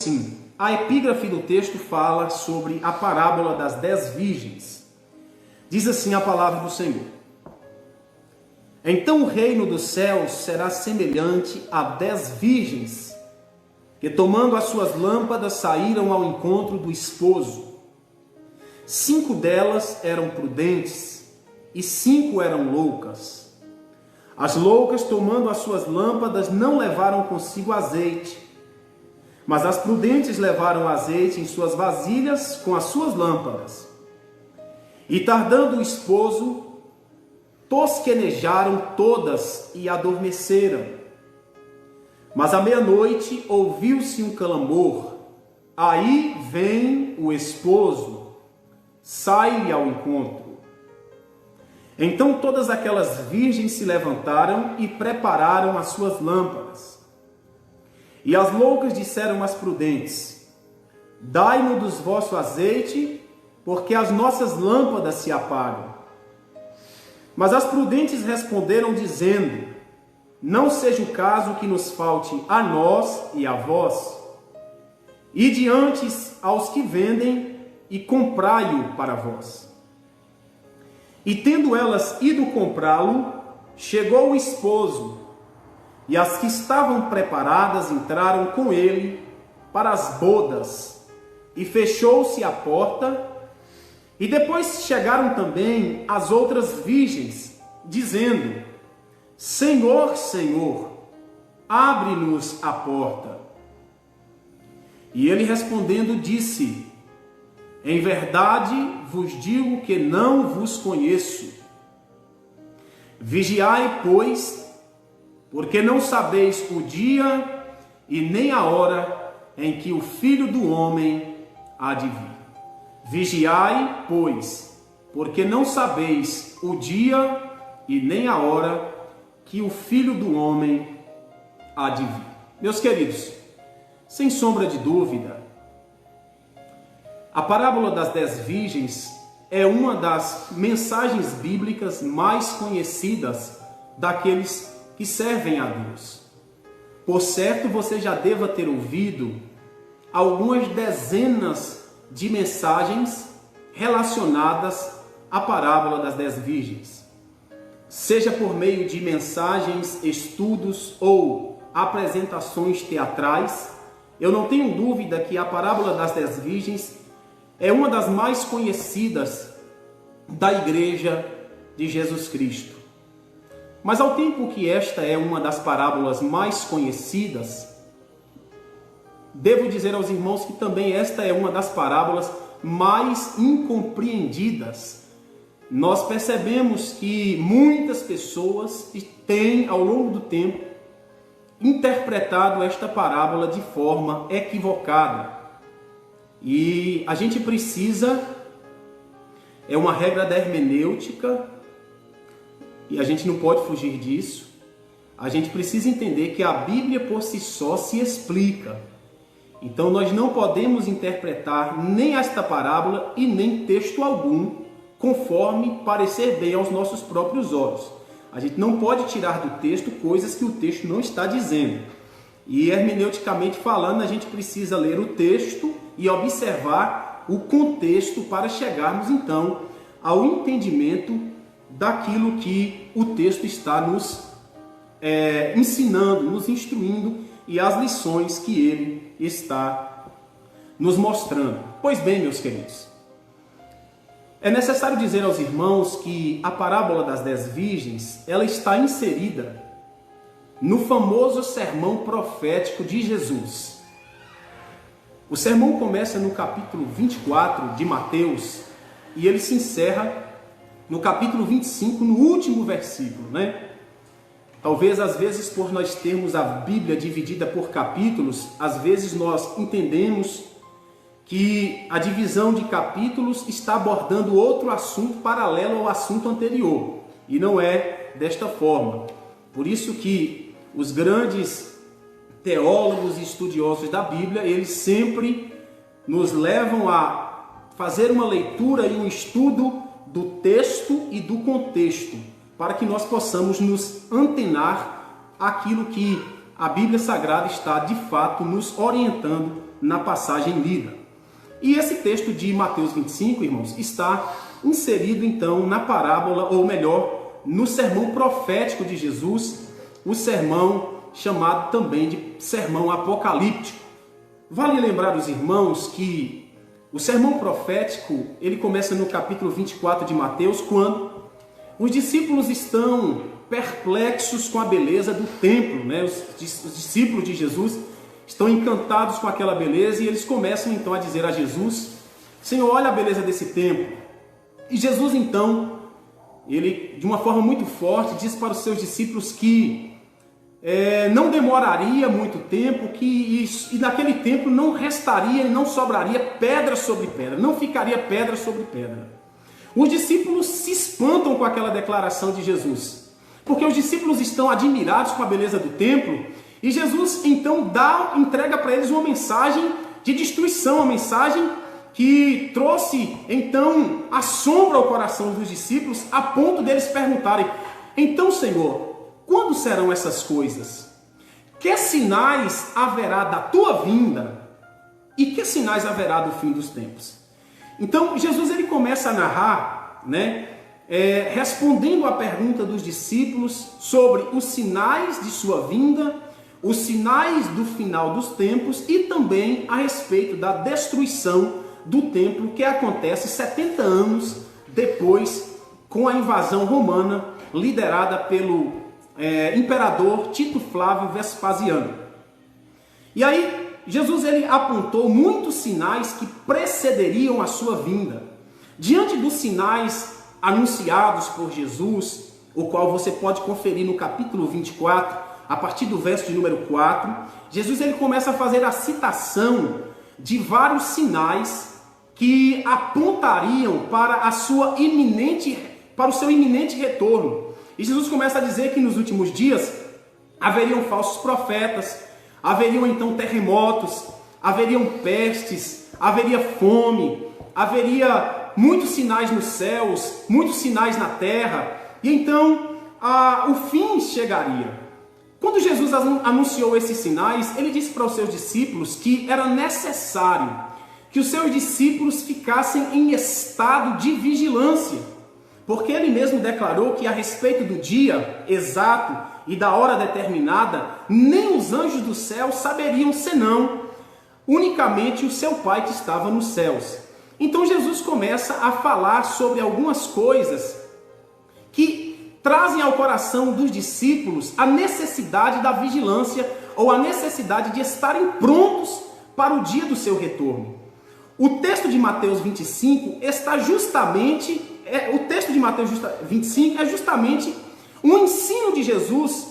Sim, a epígrafe do texto fala sobre a parábola das 10 virgens. Diz assim a palavra do Senhor: Então o reino dos céus será semelhante a 10 virgens, que tomando as suas lâmpadas saíram ao encontro do esposo. 5 delas eram prudentes e 5 eram loucas. As loucas, tomando as suas lâmpadas, não levaram consigo azeite, mas as prudentes levaram azeite em suas vasilhas com as suas lâmpadas. E tardando o esposo, tosquenejaram todas e adormeceram. Mas à meia-noite ouviu-se um clamor: aí vem o esposo, sai-lhe ao encontro. Então todas aquelas virgens se levantaram e prepararam as suas lâmpadas. E as loucas disseram às prudentes: dai-nos do vosso azeite, porque as nossas lâmpadas se apagam. Mas as prudentes responderam dizendo: não seja o caso que nos falte a nós e a vós. Ide antes aos que vendem e comprai-o para vós. E tendo elas ido comprá-lo, chegou o esposo, e as que estavam preparadas entraram com ele para as bodas, e fechou-se a porta. E depois chegaram também as outras virgens, dizendo: Senhor, Senhor, abre-nos a porta. E ele respondendo disse: em verdade vos digo que não vos conheço. Vigiai, pois, porque não sabeis o dia e nem a hora em que o Filho do Homem há de vir. Vigiai, pois, porque não sabeis o dia e nem a hora que o Filho do Homem há de vir. Meus queridos, sem sombra de dúvida, a parábola das 10 virgens é uma das mensagens bíblicas mais conhecidas daqueles que servem a Deus. Por certo, você já deva ter ouvido algumas dezenas de mensagens relacionadas à parábola das 10 virgens. Seja por meio de mensagens, estudos ou apresentações teatrais, eu não tenho dúvida que a parábola das 10 virgens é uma das mais conhecidas da Igreja de Jesus Cristo. Mas ao tempo que esta é uma das parábolas mais conhecidas, devo dizer aos irmãos que também esta é uma das parábolas mais incompreendidas. Nós percebemos que muitas pessoas têm, ao longo do tempo, interpretado esta parábola de forma equivocada. E a gente precisa, é uma regra da hermenêutica, e a gente não pode fugir disso. A gente precisa entender que a Bíblia por si só se explica. Então nós não podemos interpretar nem esta parábola e nem texto algum conforme parecer bem aos nossos próprios olhos. A gente não pode tirar do texto coisas que o texto não está dizendo. E hermeneuticamente falando, a gente precisa ler o texto e observar o contexto para chegarmos então ao entendimento daquilo que o texto está nos ensinando, nos instruindo e as lições que ele está nos mostrando. Pois bem, meus queridos, é necessário dizer aos irmãos que a parábola das 10 virgens, ela está inserida no famoso sermão profético de Jesus. O sermão começa no capítulo 24 de Mateus e ele se encerra no capítulo 25, no último versículo, né? Talvez, às vezes, por nós termos a Bíblia dividida por capítulos, às vezes nós entendemos que a divisão de capítulos está abordando outro assunto paralelo ao assunto anterior. E não é desta forma. Por isso que os grandes teólogos e estudiosos da Bíblia, eles sempre nos levam a fazer uma leitura e um estudo do texto e do contexto, para que nós possamos nos antenar àquilo que a Bíblia Sagrada está de fato nos orientando na passagem lida. E esse texto de Mateus 25, irmãos, está inserido então na parábola, ou melhor, no sermão profético de Jesus, o sermão chamado também de sermão apocalíptico. Vale lembrar os irmãos que o sermão profético, ele começa no capítulo 24 de Mateus, quando os discípulos estão perplexos com a beleza do templo, né? Os discípulos de Jesus estão encantados com aquela beleza e eles começam então a dizer a Jesus: Senhor, olha a beleza desse templo. E Jesus então, ele de uma forma muito forte diz para os seus discípulos que não demoraria muito tempo, e naquele tempo não restaria e não sobraria pedra sobre pedra, não ficaria pedra sobre pedra. Os discípulos se espantam com aquela declaração de Jesus, porque os discípulos estão admirados com a beleza do templo, e Jesus então entrega para eles uma mensagem de destruição, uma mensagem que trouxe então assombro ao coração dos discípulos, a ponto deles perguntarem: então, Senhor, quando serão essas coisas? Que sinais haverá da tua vinda? E que sinais haverá do fim dos tempos? Então, Jesus ele começa a narrar, respondendo à pergunta dos discípulos sobre os sinais de sua vinda, os sinais do final dos tempos e também a respeito da destruição do templo que acontece 70 anos depois, com a invasão romana liderada pelo imperador Tito Flávio Vespasiano. E aí Jesus ele apontou muitos sinais que precederiam a sua vinda. Diante dos sinais anunciados por Jesus, o qual você pode conferir no capítulo 24, a partir do verso de número 4, Jesus ele começa a fazer a citação de vários sinais que apontariam para o seu iminente retorno. E Jesus começa a dizer que nos últimos dias haveriam falsos profetas, haveriam então terremotos, haveriam pestes, haveria fome, haveria muitos sinais nos céus, muitos sinais na terra, e então o fim chegaria. Quando Jesus anunciou esses sinais, ele disse para os seus discípulos que era necessário que os seus discípulos ficassem em estado de vigilância, porque ele mesmo declarou que a respeito do dia exato e da hora determinada, nem os anjos do céu saberiam senão unicamente o seu Pai que estava nos céus. Então Jesus começa a falar sobre algumas coisas que trazem ao coração dos discípulos a necessidade da vigilância ou a necessidade de estarem prontos para o dia do seu retorno. O texto de Mateus 25 está justamente, o texto de Mateus 25 é justamente um ensino de Jesus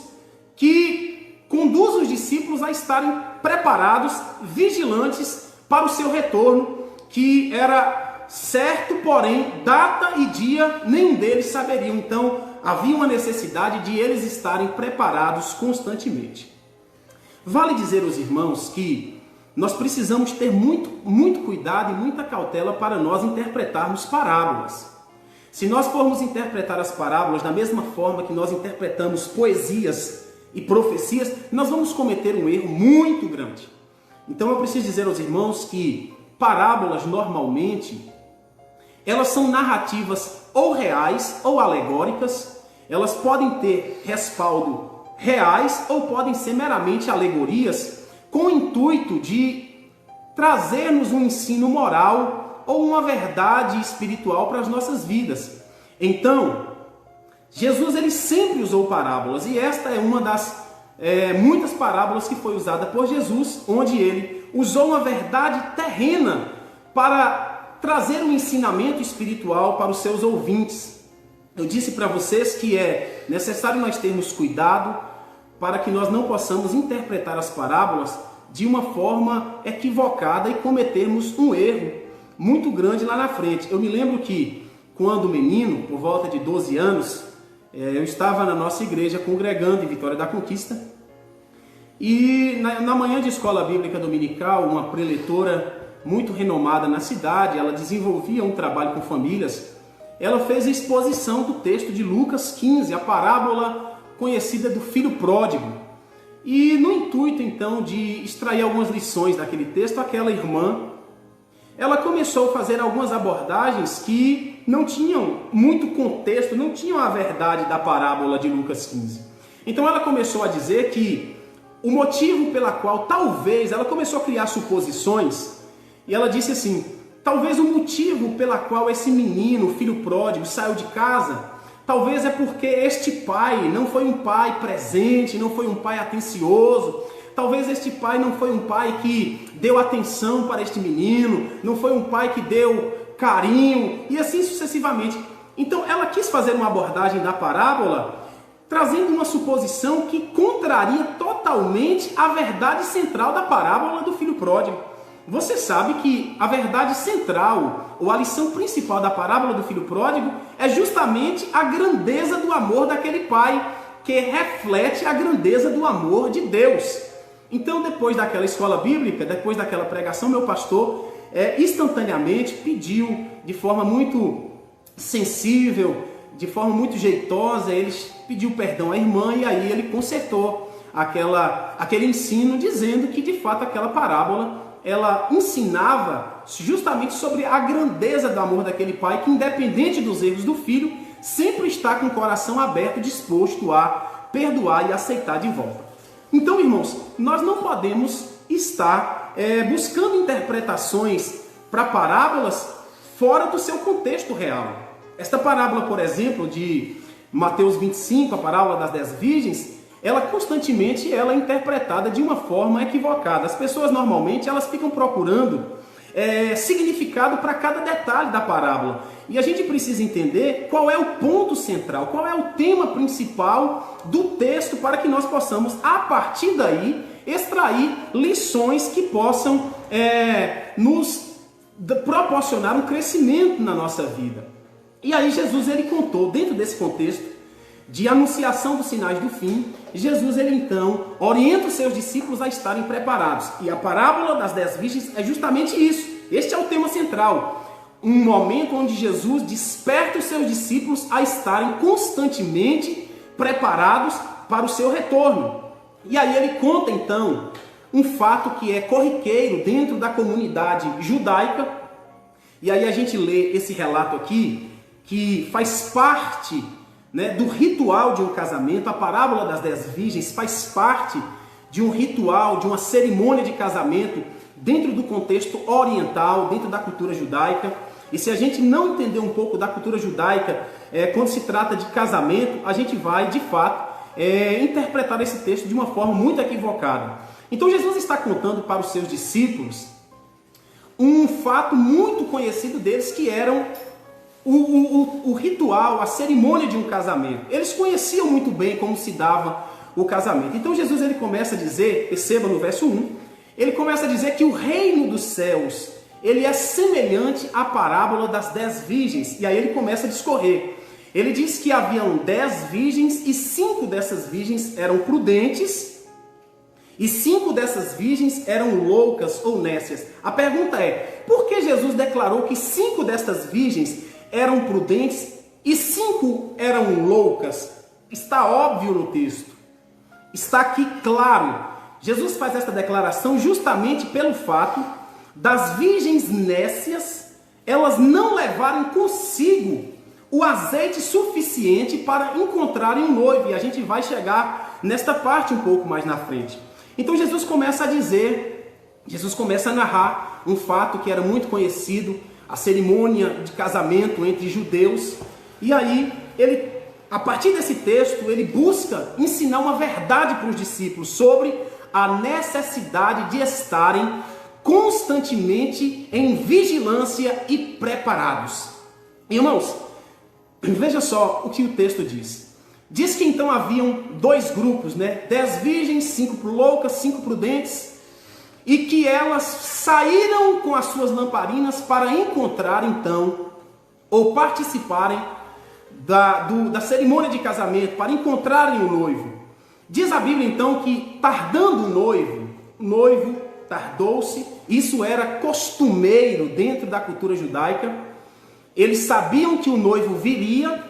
que conduz os discípulos a estarem preparados, vigilantes para o seu retorno, que era certo, porém, data e dia nenhum deles saberiam. Então, havia uma necessidade de eles estarem preparados constantemente. Vale dizer aos irmãos que nós precisamos ter muito cuidado e muita cautela para nós interpretarmos parábolas. Se nós formos interpretar as parábolas da mesma forma que nós interpretamos poesias e profecias, nós vamos cometer um erro muito grande. Então eu preciso dizer aos irmãos que parábolas normalmente, elas são narrativas ou reais ou alegóricas, elas podem ter respaldo reais ou podem ser meramente alegorias, com o intuito de trazer-nos um ensino moral ou uma verdade espiritual para as nossas vidas. Então, Jesus ele sempre usou parábolas, e esta é uma das muitas parábolas que foi usada por Jesus, onde ele usou uma verdade terrena para trazer um ensinamento espiritual para os seus ouvintes. Eu disse para vocês que é necessário nós termos cuidado para que nós não possamos interpretar as parábolas de uma forma equivocada e cometermos um erro muito grande lá na frente. Eu me lembro que, quando menino, por volta de 12 anos, eu estava na nossa igreja congregando em Vitória da Conquista, e na manhã de escola bíblica dominical, uma preletora muito renomada na cidade, ela desenvolvia um trabalho com famílias, ela fez a exposição do texto de Lucas 15, a parábola conhecida do filho pródigo. E no intuito então de extrair algumas lições daquele texto, aquela irmã, ela começou a fazer algumas abordagens que não tinham muito contexto, não tinham a verdade da parábola de Lucas 15. Então ela começou a dizer que o motivo pela qual talvez, ela começou a criar suposições, e ela disse assim, talvez o motivo pela qual esse menino, filho pródigo, saiu de casa, talvez é porque este pai não foi um pai presente, não foi um pai atencioso, talvez este pai não foi um pai que deu atenção para este menino, não foi um pai que deu carinho, e assim sucessivamente. Então ela quis fazer uma abordagem da parábola, trazendo uma suposição que contraria totalmente a verdade central da parábola do filho pródigo. Você sabe que a verdade central, ou a lição principal da parábola do filho pródigo, é justamente a grandeza do amor daquele pai, que reflete a grandeza do amor de Deus. Então, depois daquela escola bíblica, depois daquela pregação, meu pastor instantaneamente pediu, de forma muito sensível, de forma muito jeitosa, ele pediu perdão à irmã e aí ele consertou aquele ensino, dizendo que de fato aquela parábola ela ensinava justamente sobre a grandeza do amor daquele pai que, independente dos erros do filho, sempre está com o coração aberto, disposto a perdoar e aceitar de volta. Então, irmãos, nós não podemos estar buscando interpretações para parábolas fora do seu contexto real. Esta parábola, por exemplo, de Mateus 25, a parábola das 10 virgens, ela constantemente é interpretada de uma forma equivocada. As pessoas normalmente elas ficam procurando significado para cada detalhe da parábola. E a gente precisa entender qual é o ponto central, qual é o tema principal do texto, para que nós possamos, a partir daí, extrair lições que possam nos proporcionar um crescimento na nossa vida. E aí Jesus ele contou, dentro desse contexto de anunciação dos sinais do fim, Jesus ele então orienta os seus discípulos a estarem preparados. E a parábola das 10 virgens é justamente isso. Este é o tema central. Um momento onde Jesus desperta os seus discípulos a estarem constantemente preparados para o seu retorno. E aí ele conta então um fato que é corriqueiro dentro da comunidade judaica. E aí a gente lê esse relato aqui, que faz parte do ritual de um casamento. A parábola das 10 virgens faz parte de um ritual, de uma cerimônia de casamento dentro do contexto oriental, dentro da cultura judaica. E se a gente não entender um pouco da cultura judaica, quando se trata de casamento, a gente vai, de fato, interpretar esse texto de uma forma muito equivocada. Então Jesus está contando para os seus discípulos um fato muito conhecido deles, que eram o ritual, a cerimônia de um casamento. Eles conheciam muito bem como se dava o casamento. Então Jesus ele começa a dizer, perceba no verso 1, ele começa a dizer que o reino dos céus ele é semelhante à parábola das 10 virgens. E aí ele começa a discorrer. Ele diz que haviam 10 virgens e 5 dessas virgens eram prudentes e 5 dessas virgens eram loucas ou nécias. A pergunta é, por que Jesus declarou que 5 destas virgens eram prudentes e 5 eram loucas? Está óbvio no texto. Está aqui claro. Jesus faz esta declaração justamente pelo fato das virgens nécias, elas não levarem consigo o azeite suficiente para encontrarem um noivo. E a gente vai chegar nesta parte um pouco mais na frente. Então Jesus começa a narrar um fato que era muito conhecido, a cerimônia de casamento entre judeus. E aí, a partir desse texto, ele busca ensinar uma verdade para os discípulos sobre a necessidade de estarem constantemente em vigilância e preparados. Irmãos, veja só o que o texto diz. Diz que então haviam 2 grupos, 10 virgens, 5 loucas, 5 prudentes, e que elas saíram com as suas lamparinas para encontrar então, ou participarem da cerimônia de casamento, para encontrarem o noivo. Diz a Bíblia então que, tardando o noivo tardou-se. Isso era costumeiro dentro da cultura judaica. Eles sabiam que o noivo viria,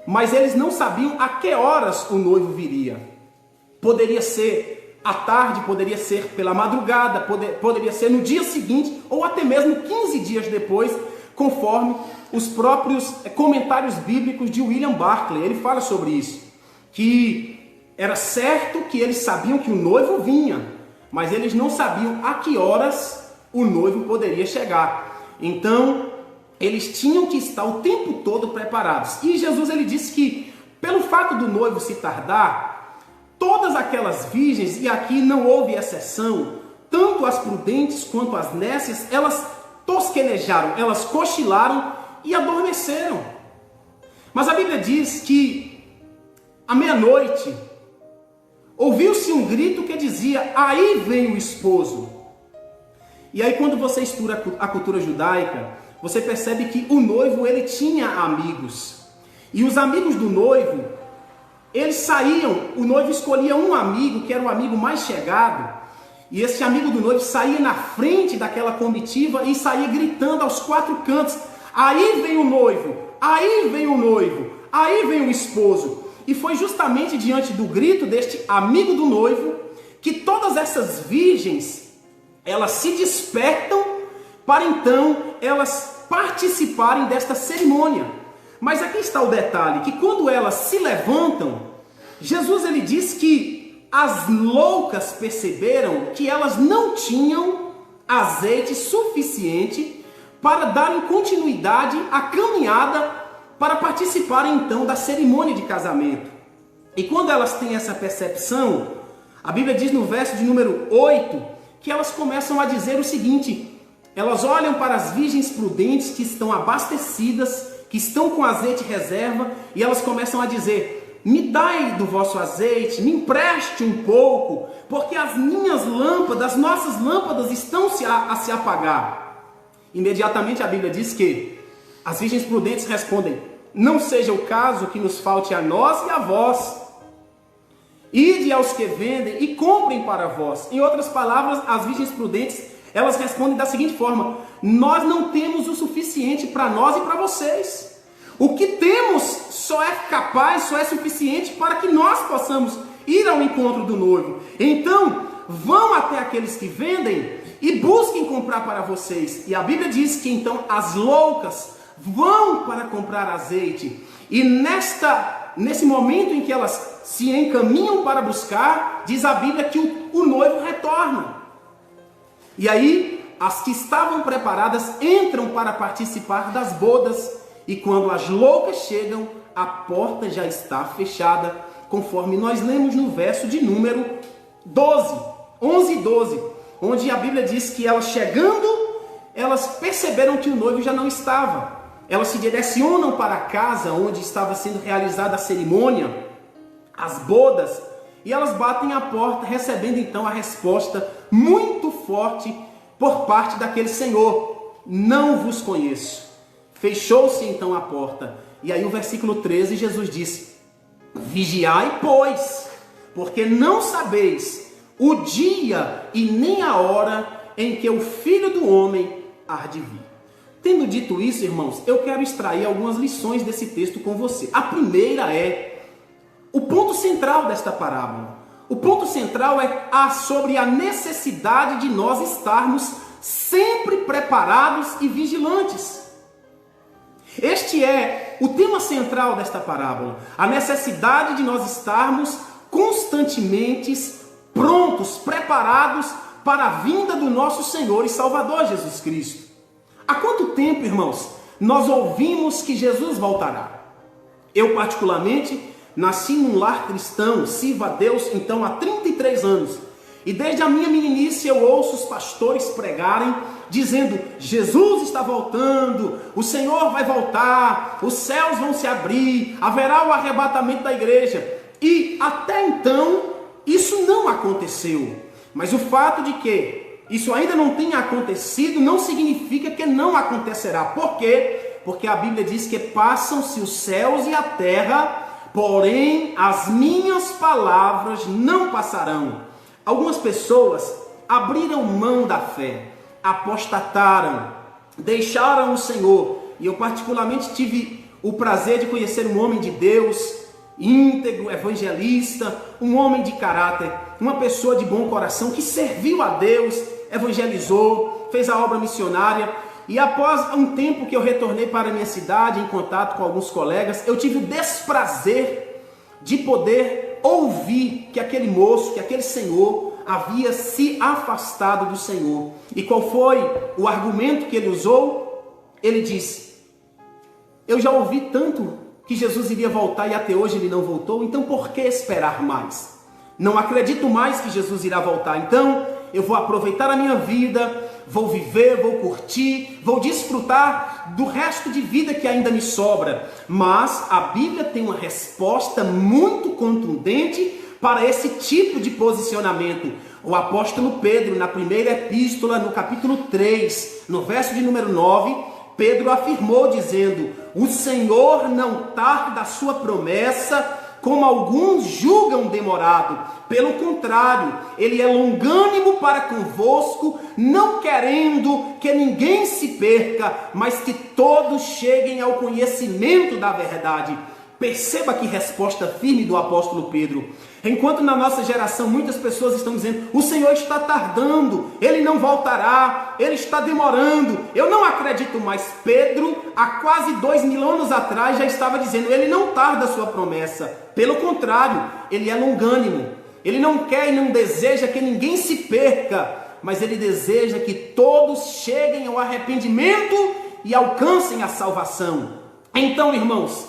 mas eles não sabiam a que horas o noivo viria. Poderia ser à tarde, poderia ser pela madrugada, poderia ser no dia seguinte, ou até mesmo 15 dias depois, conforme os próprios comentários bíblicos de William Barclay. Ele fala sobre isso, que era certo que eles sabiam que o noivo vinha, mas eles não sabiam a que horas o noivo poderia chegar. Então, eles tinham que estar o tempo todo preparados. E Jesus, ele disse que, pelo fato do noivo se tardar, todas aquelas virgens, e aqui não houve exceção, tanto as prudentes quanto as nécias, elas tosquenejaram, elas cochilaram e adormeceram. Mas a Bíblia diz que, à meia-noite, ouviu-se um grito que dizia: aí vem o esposo. E aí, quando você estuda a cultura judaica, você percebe que o noivo, ele tinha amigos. E os amigos do noivo, eles saíam, o noivo escolhia um amigo, que era o amigo mais chegado, e esse amigo do noivo saía na frente daquela comitiva e saía gritando aos quatro cantos: aí vem o noivo, aí vem o noivo, aí vem o esposo. E foi justamente diante do grito deste amigo do noivo que todas essas virgens, elas se despertam para então elas participarem desta cerimônia. Mas aqui está o detalhe, que quando elas se levantam, Jesus, ele diz que as loucas perceberam que elas não tinham azeite suficiente para darem continuidade à caminhada para participarem então da cerimônia de casamento. E quando elas têm essa percepção, a Bíblia diz no verso de número 8, que elas começam a dizer o seguinte: elas olham para as virgens prudentes que estão abastecidas, que estão com azeite reserva, e elas começam a dizer: me dai do vosso azeite, me empreste um pouco, porque as minhas lâmpadas, as nossas lâmpadas estão a se apagar. Imediatamente a Bíblia diz que as virgens prudentes respondem: não seja o caso que nos falte a nós e a vós. Ide aos que vendem e comprem para vós. Em outras palavras, as virgens prudentes, elas respondem da seguinte forma: nós não temos o suficiente para nós e para vocês. O que temos só é capaz, só é suficiente para que nós possamos ir ao encontro do noivo. Então, vão até aqueles que vendem e busquem comprar para vocês. E a Bíblia diz que então as loucas vão para comprar azeite. E nesse momento em que elas se encaminham para buscar, diz a Bíblia que o noivo retorna. E aí, as que estavam preparadas entram para participar das bodas. E quando as loucas chegam, a porta já está fechada, conforme nós lemos no verso de número 11 e 12, onde a Bíblia diz que elas chegando, elas perceberam que o noivo já não estava. Elas se direcionam para a casa onde estava sendo realizada a cerimônia, as bodas, e elas batem a porta, recebendo então a resposta muito forte por parte daquele senhor: não vos conheço. Fechou-se então a porta. E aí o versículo 13, Jesus disse: vigiai, pois, porque não sabeis o dia e nem a hora em que o Filho do Homem há de vir. Tendo dito isso, irmãos, eu quero extrair algumas lições desse texto com você. A primeira é o ponto central desta parábola. O ponto central é sobre a necessidade de nós estarmos sempre preparados e vigilantes. Este é o tema central desta parábola, a necessidade de nós estarmos constantemente prontos, preparados para a vinda do nosso Senhor e Salvador Jesus Cristo. Há quanto tempo, irmãos, nós ouvimos que Jesus voltará? Eu, particularmente, nasci num lar cristão, sirvo a Deus, então, há 33 anos. E desde a minha meninice eu ouço os pastores pregarem, dizendo: Jesus está voltando, o Senhor vai voltar, os céus vão se abrir, haverá o arrebatamento da igreja. E até então, isso não aconteceu. Mas o fato de que isso ainda não tenha acontecido, não significa que não acontecerá. Por quê? Porque a Bíblia diz que passam-se os céus e a terra, porém as minhas palavras não passarão. Algumas pessoas abriram mão da fé, apostataram, deixaram o Senhor. E eu particularmente tive o prazer de conhecer um homem de Deus, íntegro, evangelista, um homem de caráter, uma pessoa de bom coração que serviu a Deus, evangelizou, fez a obra missionária. E após um tempo que eu retornei para a minha cidade, em contato com alguns colegas, eu tive o desprazer de poder ouvir que aquele moço, que aquele senhor havia se afastado do Senhor. E qual foi o argumento que ele usou? Ele disse: eu já ouvi tanto que Jesus iria voltar e até hoje ele não voltou, então por que esperar mais? Não acredito mais que Jesus irá voltar, então eu vou aproveitar a minha vida, vou viver, vou curtir, vou desfrutar do resto de vida que ainda me sobra. Mas a Bíblia tem uma resposta muito contundente para esse tipo de posicionamento. O apóstolo Pedro, na primeira epístola, no capítulo 3, no verso de número 9, Pedro afirmou dizendo: o Senhor não tarda a sua promessa, como alguns julgam demorado. Pelo contrário, ele é longânimo para convosco, não querendo que ninguém se perca, mas que todos cheguem ao conhecimento da verdade. Perceba que resposta firme do apóstolo Pedro. Enquanto na nossa geração muitas pessoas estão dizendo: o Senhor está tardando, Ele não voltará, Ele está demorando, eu não acredito mais. Pedro, há quase 2000 anos atrás, já estava dizendo: Ele não tarda a sua promessa. Pelo contrário, Ele é longânimo. Ele não quer e não deseja que ninguém se perca, mas Ele deseja que todos cheguem ao arrependimento e alcancem a salvação. Então, irmãos,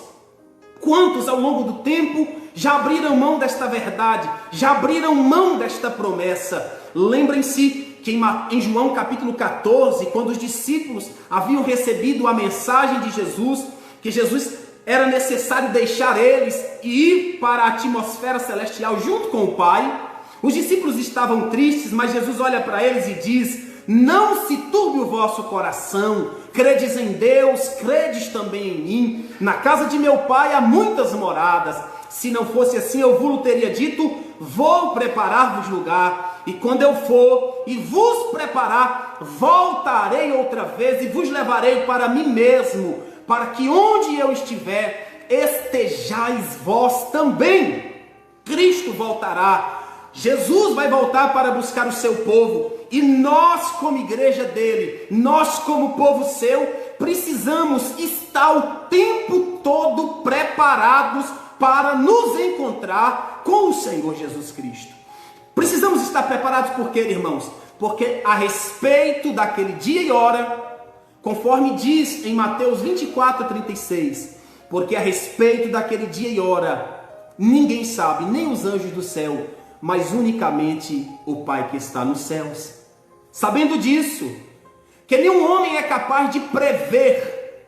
quantos ao longo do tempo já abriram mão desta verdade, já abriram mão desta promessa? Lembrem-se que em João capítulo 14, quando os discípulos haviam recebido a mensagem de Jesus, que Jesus era necessário deixar eles e ir para a atmosfera celestial junto com o Pai, os discípulos estavam tristes, mas Jesus olha para eles e diz: não se turbe o vosso coração, credes em Deus, credes também em mim. Na casa de meu Pai há muitas moradas. Se não fosse assim, eu vos teria dito: vou preparar-vos lugar. E quando eu for e vos preparar, voltarei outra vez e vos levarei para mim mesmo, para que onde eu estiver, estejais vós também. Cristo voltará. Jesus vai voltar para buscar o seu povo, e nós como igreja dele, nós como povo seu, precisamos estar o tempo todo preparados para nos encontrar com o Senhor Jesus Cristo. Precisamos estar preparados por quê, irmãos? Porque a respeito daquele dia e hora, conforme diz em Mateus 24:36, porque a respeito daquele dia e hora, ninguém sabe, nem os anjos do céu, mas unicamente o Pai que está nos céus. Sabendo disso, que nenhum homem é capaz de prever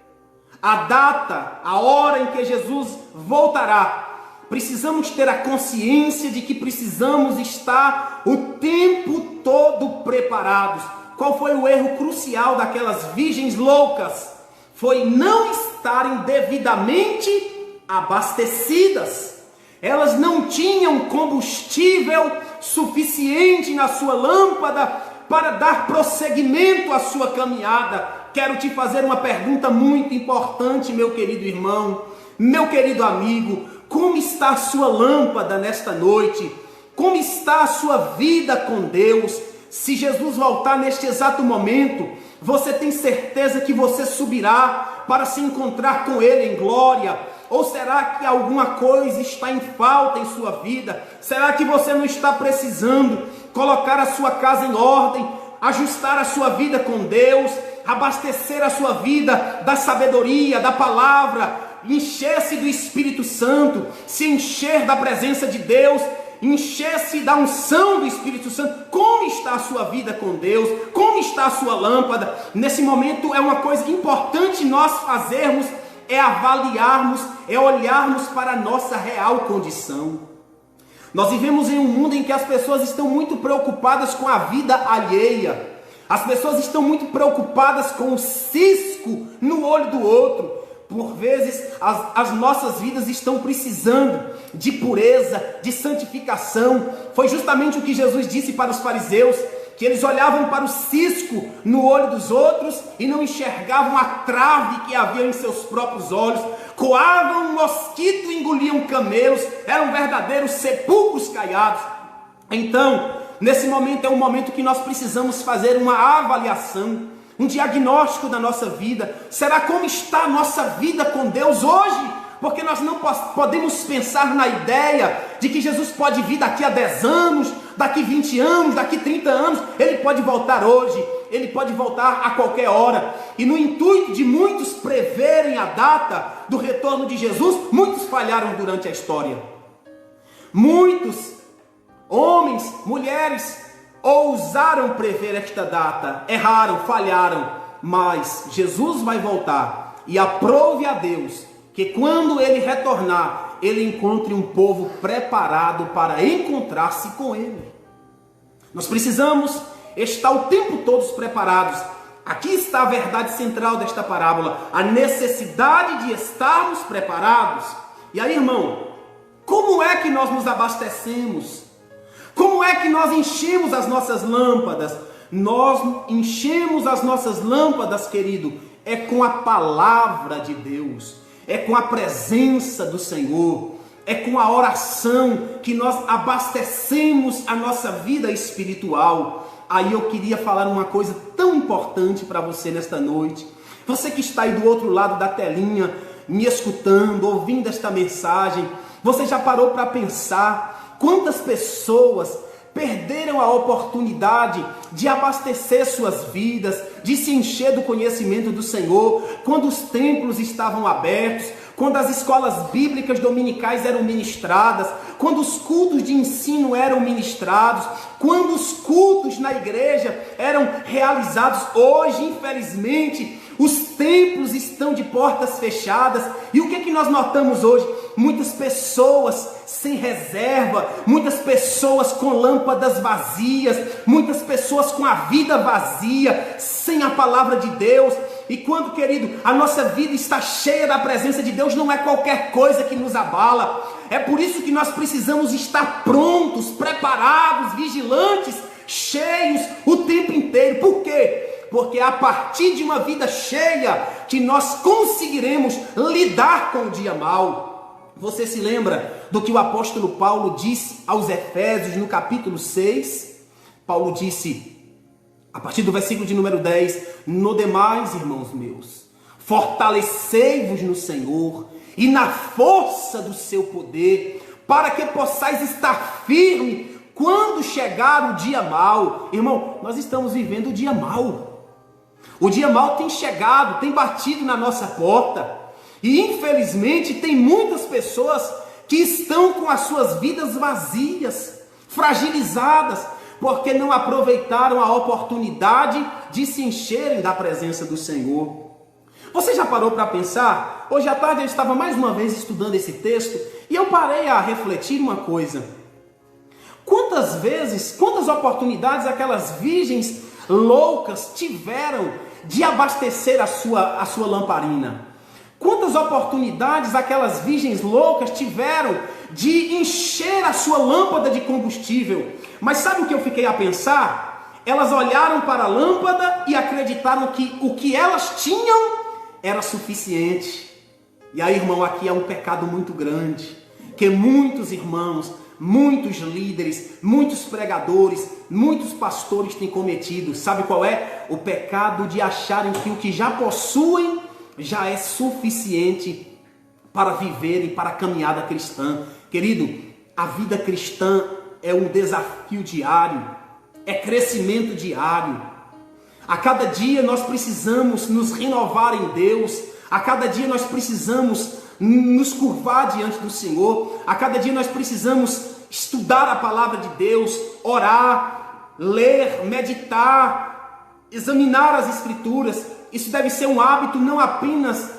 a data, a hora em que Jesus voltará, precisamos ter a consciência de que precisamos estar o tempo todo preparados. Qual foi o erro crucial daquelas virgens loucas? Foi não estarem devidamente abastecidas. Elas não tinham combustível suficiente na sua lâmpada para dar prosseguimento à sua caminhada. Quero te fazer uma pergunta muito importante, meu querido irmão, meu querido amigo. Como está a sua lâmpada nesta noite? Como está a sua vida com Deus? Se Jesus voltar neste exato momento, você tem certeza que você subirá para se encontrar com Ele em glória? Ou será que alguma coisa está em falta em sua vida? Será que você não está precisando colocar a sua casa em ordem, ajustar a sua vida com Deus, abastecer a sua vida da sabedoria, da palavra, encher-se do Espírito Santo, se encher da presença de Deus, encher-se da unção do Espírito Santo? Como está a sua vida com Deus? Como está a sua lâmpada? Nesse momento é uma coisa importante nós fazermos, é avaliarmos, é olharmos para a nossa real condição. Nós vivemos em um mundo em que as pessoas estão muito preocupadas com a vida alheia. As pessoas estão muito preocupadas com o cisco no olho do outro. Por vezes as nossas vidas estão precisando de pureza, de santificação. Foi justamente o que Jesus disse para os fariseus, que eles olhavam para o cisco no olho dos outros e não enxergavam a trave que havia em seus próprios olhos. coavam mosquito e engoliam camelos, eram verdadeiros sepulcros caiados. Então, nesse momento é um momento que nós precisamos fazer uma avaliação, um diagnóstico da nossa vida. Será como está a nossa vida com Deus hoje? Porque nós não podemos pensar na ideia de que Jesus pode vir daqui a 10 anos, daqui 20 anos, daqui 30 anos. Ele pode voltar hoje, ele pode voltar a qualquer hora. E no intuito de muitos preverem a data do retorno de Jesus, muitos falharam durante a história. Muitos homens, mulheres, ousaram prever esta data, erraram, falharam, mas Jesus vai voltar, e aprove a Deus que quando ele retornar, ele encontre um povo preparado para encontrar-se com ele. Nós precisamos estar o tempo todos preparados. Aqui está a verdade central desta parábola, a necessidade de estarmos preparados. E aí, irmão, como é que nós nos abastecemos? Como é que nós enchemos as nossas lâmpadas? Nós enchemos as nossas lâmpadas, querido, é com a palavra de Deus, é com a presença do Senhor, é com a oração que nós abastecemos a nossa vida espiritual. Aí eu queria falar uma coisa tão importante para você nesta noite. Você que está aí do outro lado da telinha, me escutando, ouvindo esta mensagem, você já parou para pensar quantas pessoas perderam a oportunidade de abastecer suas vidas, de se encher do conhecimento do Senhor, quando os templos estavam abertos, quando as escolas bíblicas dominicais eram ministradas, quando os cultos de ensino eram ministrados, quando os cultos na igreja eram realizados. Hoje, infelizmente, os templos estão de portas fechadas. E o que é que nós notamos hoje? Muitas pessoas sem reserva, muitas pessoas com lâmpadas vazias, muitas pessoas com a vida vazia, sem a palavra de Deus. E quando, querido, a nossa vida está cheia da presença de Deus, não é qualquer coisa que nos abala. É por isso que nós precisamos estar prontos, preparados, vigilantes, cheios o tempo inteiro. Por quê? Porque é a partir de uma vida cheia que nós conseguiremos lidar com o dia mau. Você se lembra do que o apóstolo Paulo disse aos Efésios no capítulo 6? Paulo disse, a partir do versículo de número 10, no demais, irmãos meus, fortalecei-vos no Senhor e na força do seu poder, para que possais estar firme quando chegar o dia mau. Irmão, nós estamos vivendo o dia mau. O dia mau tem chegado, tem batido na nossa porta. E infelizmente tem muitas pessoas que estão com as suas vidas vazias, fragilizadas, porque não aproveitaram a oportunidade de se encherem da presença do Senhor. Você já parou para pensar? Hoje à tarde eu estava mais uma vez estudando esse texto e eu parei a refletir uma coisa. Quantas vezes, quantas oportunidades aquelas virgens loucas tiveram de abastecer a sua lamparina? Quantas oportunidades aquelas virgens loucas tiveram de encher a sua lâmpada de combustível? Mas sabe o que eu fiquei a pensar? Elas olharam para a lâmpada e acreditaram que o que elas tinham era suficiente. E aí, irmão, aqui é um pecado muito grande, que muitos irmãos, muitos líderes, muitos pregadores, muitos pastores têm cometido. Sabe qual é? O pecado de acharem que o que já possuem já é suficiente para viver e para a caminhada cristã. Querido, a vida cristã é um desafio diário, é crescimento diário. A cada dia nós precisamos nos renovar em Deus, a cada dia nós precisamos nos curvar diante do Senhor, a cada dia nós precisamos estudar a palavra de Deus, orar, ler, meditar, examinar as Escrituras. Isso deve ser um hábito não apenas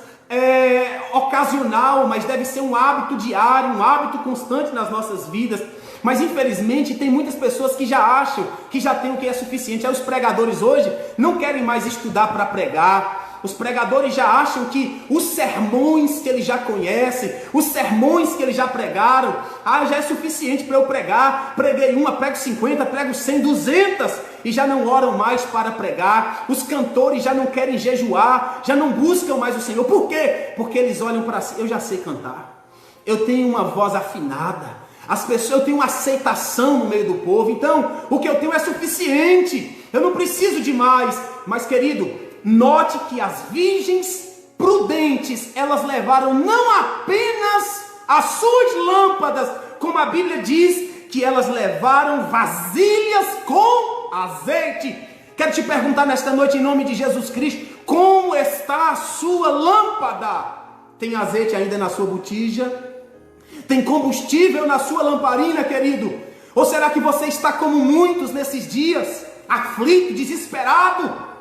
ocasional, mas deve ser um hábito diário, um hábito constante nas nossas vidas. Mas infelizmente tem muitas pessoas que já acham que já tem o que é suficiente. Aí os pregadores hoje não querem mais estudar para pregar. Os pregadores já acham que os sermões que eles já conhecem, os sermões que eles já pregaram, já é suficiente para eu pregar. Preguei uma, prego 50, prego 100, 200. e já não oram mais para pregar, os cantores já não querem jejuar, já não buscam mais o Senhor. Por quê? Porque eles olham para si, eu já sei cantar, eu tenho uma voz afinada, as pessoas, eu tenho uma aceitação no meio do povo, então o que eu tenho é suficiente, eu não preciso de mais. Mas querido, note que as virgens prudentes, elas levaram não apenas as suas lâmpadas, como a Bíblia diz, que elas levaram vasilhas com azeite. Quero te perguntar nesta noite, em nome de Jesus Cristo, como está a sua lâmpada? Tem azeite ainda na sua botija? Tem combustível na sua lamparina, querido? Ou será que você está como muitos nesses dias, aflito, desesperado?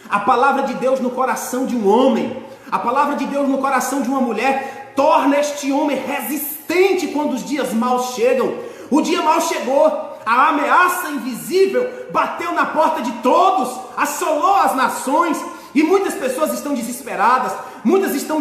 A palavra de Deus no coração de um homem, a palavra de Deus no coração de uma mulher, torna este homem resistente quando os dias maus chegam. O dia mau chegou, a ameaça invisível bateu na porta de todos, assolou as nações, e muitas pessoas estão desesperadas, muitas estão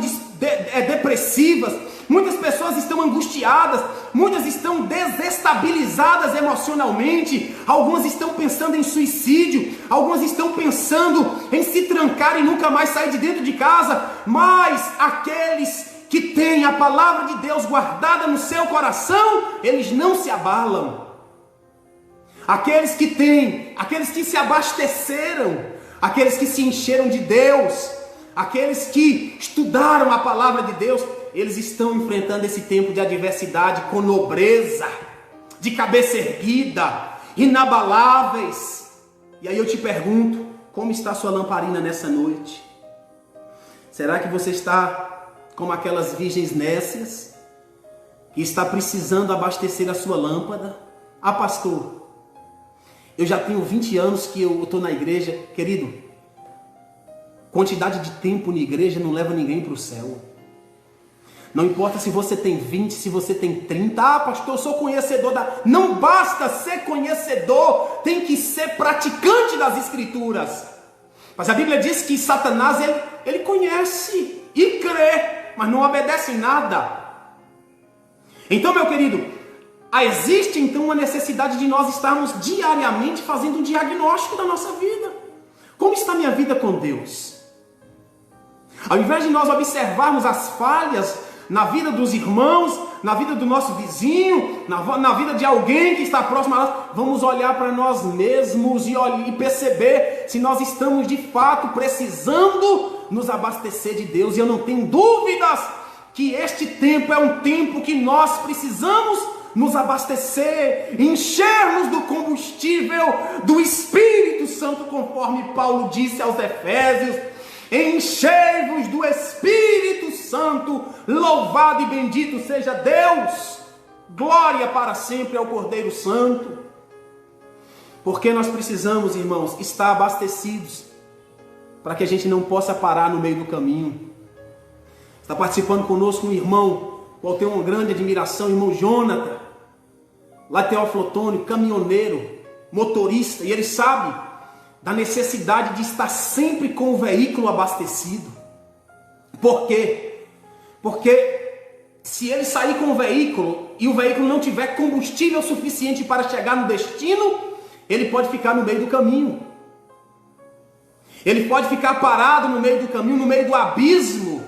depressivas, muitas pessoas estão angustiadas, muitas estão desestabilizadas emocionalmente, algumas estão pensando em suicídio, algumas estão pensando em se trancar e nunca mais sair de dentro de casa. Mas aqueles que têm a palavra de Deus guardada no seu coração, eles não se abalam. Aqueles que têm, aqueles que se abasteceram, aqueles que se encheram de Deus, aqueles que estudaram a palavra de Deus, eles estão enfrentando esse tempo de adversidade com nobreza, de cabeça erguida, inabaláveis. E aí eu te pergunto, como está a sua lamparina nessa noite? Será que você está como aquelas virgens nécias, que está precisando abastecer a sua lâmpada? Ah, pastor, eu já tenho 20 anos que eu estou na igreja. Querido, quantidade de tempo na igreja não leva ninguém para o céu. Não importa se você tem 20, se você tem 30. Ah, pastor, eu sou conhecedor da... Não basta ser conhecedor, tem que ser praticante das Escrituras. Mas a Bíblia diz que Satanás, ele conhece e crê, mas não obedece em nada. Então, meu querido, existe então uma necessidade de nós estarmos diariamente fazendo um diagnóstico da nossa vida. Como está minha vida com Deus? Ao invés de nós observarmos as falhas na vida dos irmãos, na vida do nosso vizinho, na vida de alguém que está próximo a nós, vamos olhar para nós mesmos e perceber se nós estamos de fato precisando nos abastecer de Deus. E eu não tenho dúvidas que este tempo é um tempo que nós precisamos nos abastecer, enchermos do combustível do Espírito Santo, conforme Paulo disse aos Efésios: enchei-vos do Espírito Santo, louvado e bendito seja Deus, glória para sempre ao Cordeiro Santo. Porque nós precisamos, irmãos, estar abastecidos, para que a gente não possa parar no meio do caminho. Está participando conosco um irmão, qual tem uma grande admiração, irmão Jonathan, lá Teófilo Otônio, caminhoneiro, motorista, e ele sabe da necessidade de estar sempre com o veículo abastecido. Por quê? Porque se ele sair com o veículo e o veículo não tiver combustível suficiente para chegar no destino, ele pode ficar no meio do caminho. Ele pode ficar parado no meio do caminho, no meio do abismo.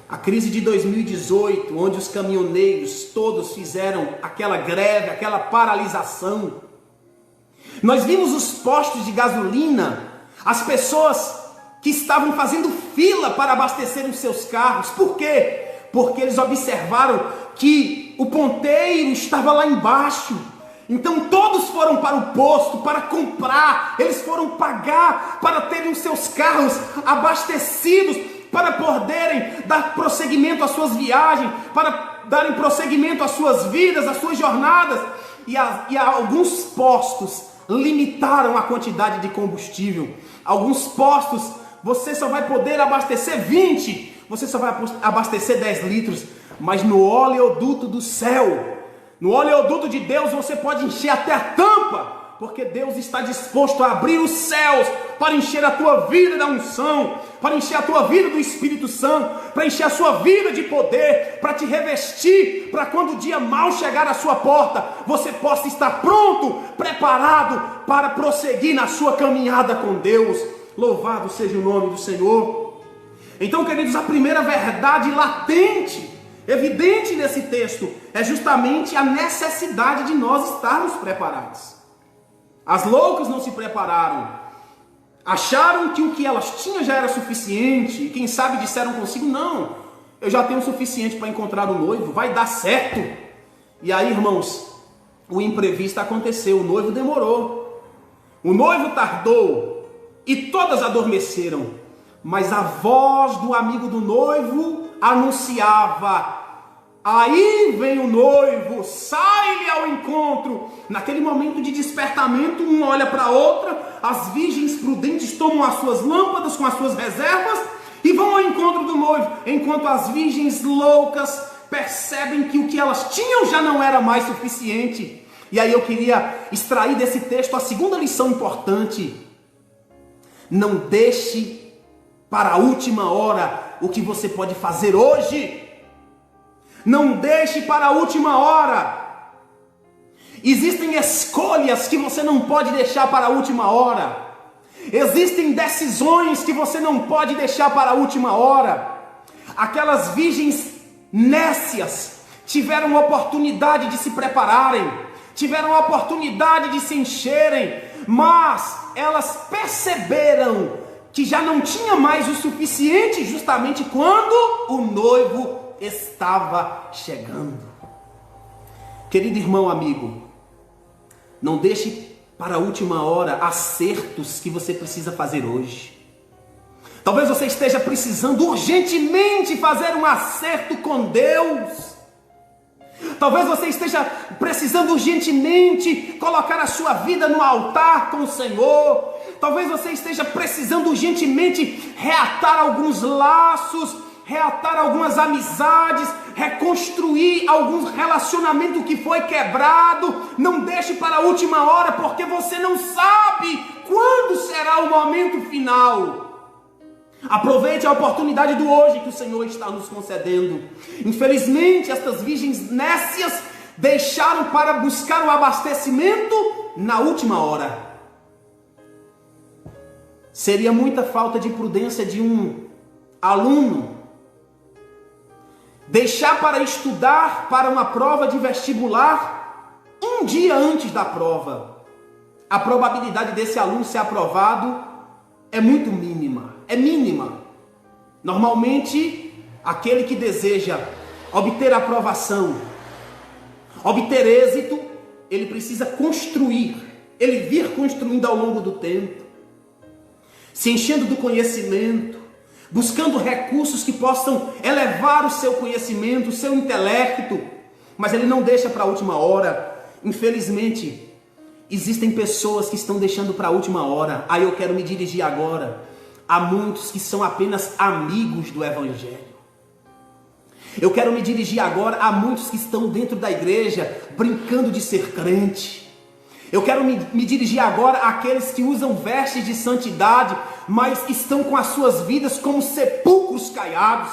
A crise de 2018, onde os caminhoneiros todos fizeram aquela greve, aquela paralisação. Nós vimos os postos de gasolina, as pessoas que estavam fazendo fila para abastecer os seus carros. Por quê? Porque eles observaram que o ponteiro estava lá embaixo. Então todos foram para o posto para comprar, eles foram pagar para terem os seus carros abastecidos, para poderem dar prosseguimento às suas viagens, para darem prosseguimento às suas vidas, às suas jornadas. E alguns postos limitaram a quantidade de combustível. Alguns postos você só vai poder abastecer 20, você só vai abastecer 10 litros, mas no oleoduto do céu, no oleoduto de Deus, você pode encher até a tampa, Porque Deus está disposto a abrir os céus para encher a tua vida da unção, para encher a tua vida do Espírito Santo, para encher a sua vida de poder, para te revestir, para quando o dia mau chegar à sua porta, você possa estar pronto, preparado para prosseguir na sua caminhada com Deus. Louvado seja o nome do Senhor. Então, queridos, a primeira verdade latente, evidente nesse texto, é justamente a necessidade de nós estarmos preparados. As loucas não se prepararam, acharam que o que elas tinham já era suficiente, e quem sabe disseram consigo: não, eu já tenho o suficiente para encontrar o noivo, vai dar certo. E aí, irmãos, o imprevisto aconteceu, o noivo demorou, o noivo tardou, e todas adormeceram, mas a voz do amigo do noivo anunciava: aí vem o noivo, sai-lhe ao encontro. Naquele momento de despertamento, um olha para a outra, as virgens prudentes tomam as suas lâmpadas com as suas reservas e vão ao encontro do noivo, enquanto as virgens loucas percebem que o que elas tinham já não era mais suficiente. E aí eu queria extrair desse texto a segunda lição importante: não deixe para a última hora o que você pode fazer hoje. Não deixe para a última hora. Existem escolhas que você não pode deixar para a última hora. Existem decisões que você não pode deixar para a última hora. Aquelas virgens nécias tiveram a oportunidade de se prepararem, tiveram a oportunidade de se encherem, mas elas perceberam que já não tinha mais o suficiente justamente quando o noivo estava chegando. Querido irmão, amigo, não deixe para a última hora acertos que você precisa fazer hoje. Talvez você esteja precisando urgentemente fazer um acerto com Deus. Talvez você esteja precisando urgentemente colocar a sua vida no altar com o Senhor. Talvez você esteja precisando urgentemente reatar alguns laços, reatar algumas amizades, reconstruir algum relacionamento que foi quebrado. Não deixe para a última hora, porque você não sabe quando será o momento final. Aproveite a oportunidade do hoje que o Senhor está nos concedendo. Infelizmente, estas virgens nécias deixaram para buscar o abastecimento na última hora. Seria muita falta de prudência de um aluno deixar para estudar para uma prova de vestibular um dia antes da prova. A probabilidade desse aluno ser aprovado é muito mínima, é mínima. Normalmente, aquele que deseja obter aprovação, obter êxito, ele precisa construir, ele vir construindo ao longo do tempo, se enchendo do conhecimento, buscando recursos que possam elevar o seu conhecimento, o seu intelecto, mas ele não deixa para a última hora. Infelizmente, existem pessoas que estão deixando para a última hora. Aí eu quero me dirigir agora a muitos que são apenas amigos do Evangelho. Eu quero me dirigir agora a muitos que estão dentro da igreja brincando de ser crente. Eu quero me dirigir agora àqueles que usam vestes de santidade, mas estão com as suas vidas como sepulcros caiados.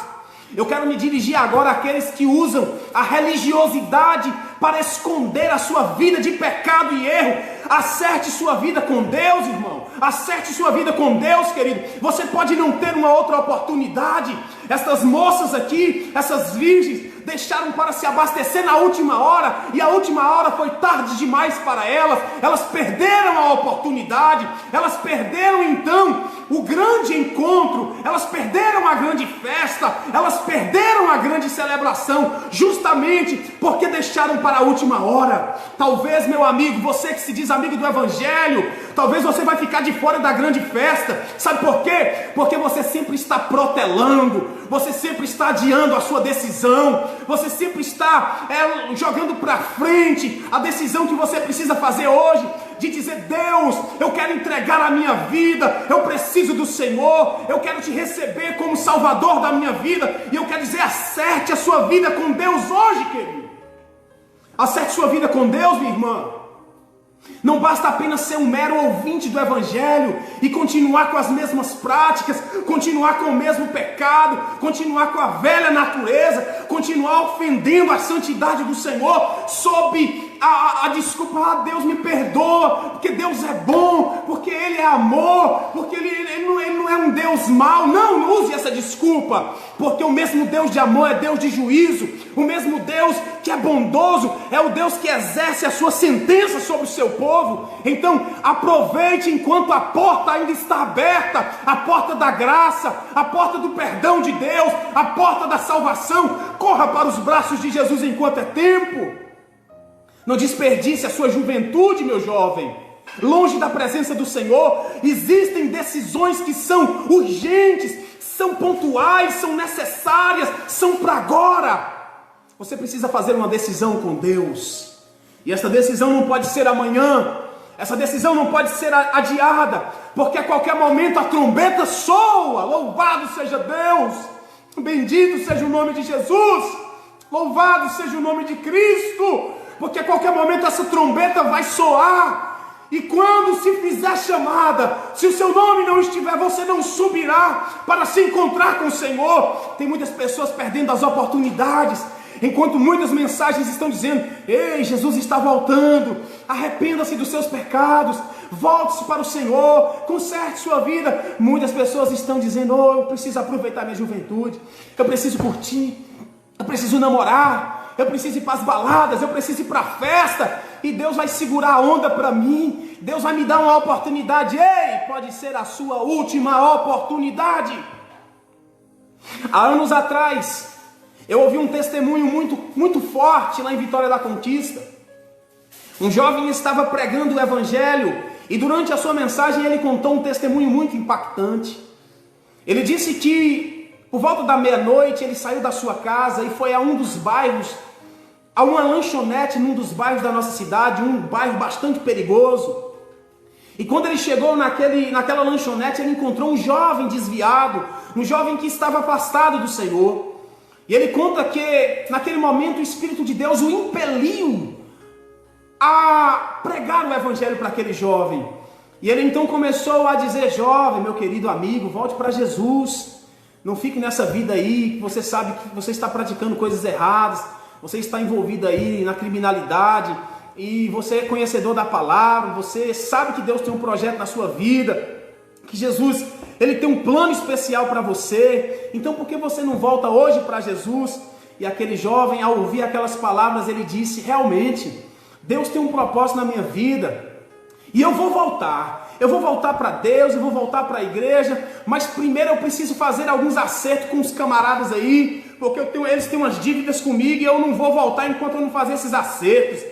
Eu quero me dirigir agora àqueles que usam a religiosidade para esconder a sua vida de pecado e erro. Acerte sua vida com Deus, irmão. Acerte sua vida com Deus, querido. Você pode não ter uma outra oportunidade. Essas moças aqui, essas virgens, deixaram para se abastecer na última hora, e a última hora foi tarde demais para elas. Elas perderam a oportunidade, elas perderam então o grande encontro, elas perderam a grande festa, elas perderam a grande celebração, justamente porque deixaram para a última hora. Talvez, meu amigo, você que se diz amigo do Evangelho, talvez você vai ficar de fora da grande festa. Sabe por quê? Porque você sempre está protelando, você sempre está adiando a sua decisão, você sempre está jogando para frente a decisão que você precisa fazer hoje, de dizer: Deus, eu quero entregar a minha vida, eu preciso do Senhor, eu quero te receber como Salvador da minha vida. E eu quero dizer: acerte a sua vida com Deus hoje, querido. Acerte sua vida com Deus, minha irmã. Não basta apenas ser um mero ouvinte do Evangelho e continuar com as mesmas práticas, continuar com o mesmo pecado, continuar com a velha natureza, continuar ofendendo a santidade do Senhor sob a desculpa: Deus me perdoa, porque Deus é bom, porque Ele é amor, porque ele não é um Deus mau. Não use essa desculpa, porque o mesmo Deus de amor é Deus de juízo, o mesmo Deus que é bondoso é o Deus que exerce a sua sentença sobre o seu povo. Então aproveite enquanto a porta ainda está aberta, a porta da graça, a porta do perdão de Deus, a porta da salvação. Corra para os braços de Jesus enquanto é tempo. Não desperdice a sua juventude, meu jovem. Longe da presença do Senhor, existem decisões que são urgentes, são pontuais, são necessárias, são para agora. Você precisa fazer uma decisão com Deus. E essa decisão não pode ser amanhã. Essa decisão não pode ser adiada, porque a qualquer momento a trombeta soa. Louvado seja Deus. Bendito seja o nome de Jesus. Louvado seja o nome de Cristo. Porque a qualquer momento essa trombeta vai soar. E quando se fizer chamada, se o seu nome não estiver, você não subirá para se encontrar com o Senhor. Tem muitas pessoas perdendo as oportunidades, enquanto muitas mensagens estão dizendo: ei, Jesus está voltando, arrependa-se dos seus pecados, volte-se para o Senhor, conserte sua vida. Muitas pessoas estão dizendo: oh, eu preciso aproveitar minha juventude, eu preciso curtir, eu preciso namorar, eu preciso ir para as baladas, eu preciso ir para a festa, e Deus vai segurar a onda para mim, Deus vai me dar uma oportunidade. Ei, pode ser a sua última oportunidade. Há anos atrás, eu ouvi um testemunho muito forte lá em Vitória da Conquista. Um jovem estava pregando o Evangelho, e durante a sua mensagem ele contou um testemunho muito impactante. Ele disse que por volta da meia-noite ele saiu da sua casa e foi a um dos bairros, a uma lanchonete num dos bairros da nossa cidade, um bairro bastante perigoso. E quando ele chegou naquela lanchonete, ele encontrou um jovem desviado, um jovem que estava afastado do Senhor. E ele conta que naquele momento o Espírito de Deus o impeliu a pregar o Evangelho para aquele jovem. E ele então começou a dizer: jovem, meu querido amigo, volte para Jesus. Não fique nessa vida aí, que você sabe que você está praticando coisas erradas, você está envolvido aí na criminalidade, e você é conhecedor da palavra, você sabe que Deus tem um projeto na sua vida, que Jesus, Ele tem um plano especial para você. Então por que você não volta hoje para Jesus? E aquele jovem, ao ouvir aquelas palavras, ele disse: realmente, Deus tem um propósito na minha vida, e eu vou voltar para Deus, eu vou voltar para a igreja, mas primeiro eu preciso fazer alguns acertos com os camaradas aí, porque eles têm umas dívidas comigo e eu não vou voltar enquanto eu não fazer esses acertos.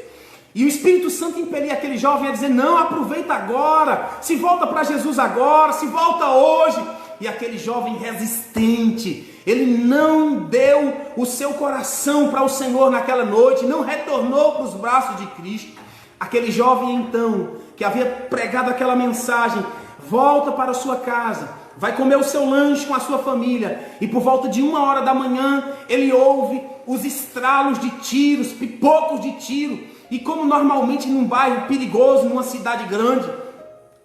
E o Espírito Santo impelia aquele jovem a dizer: não, aproveita agora, se volta para Jesus agora, se volta hoje. E aquele jovem resistente, ele não deu o seu coração para o Senhor naquela noite, não retornou para os braços de Cristo. Aquele jovem então, que havia pregado aquela mensagem, volta para a sua casa, vai comer o seu lanche com a sua família, e por volta de 1h da manhã, ele ouve os estralos de tiros, pipocos de tiro, e como normalmente num bairro perigoso, numa cidade grande,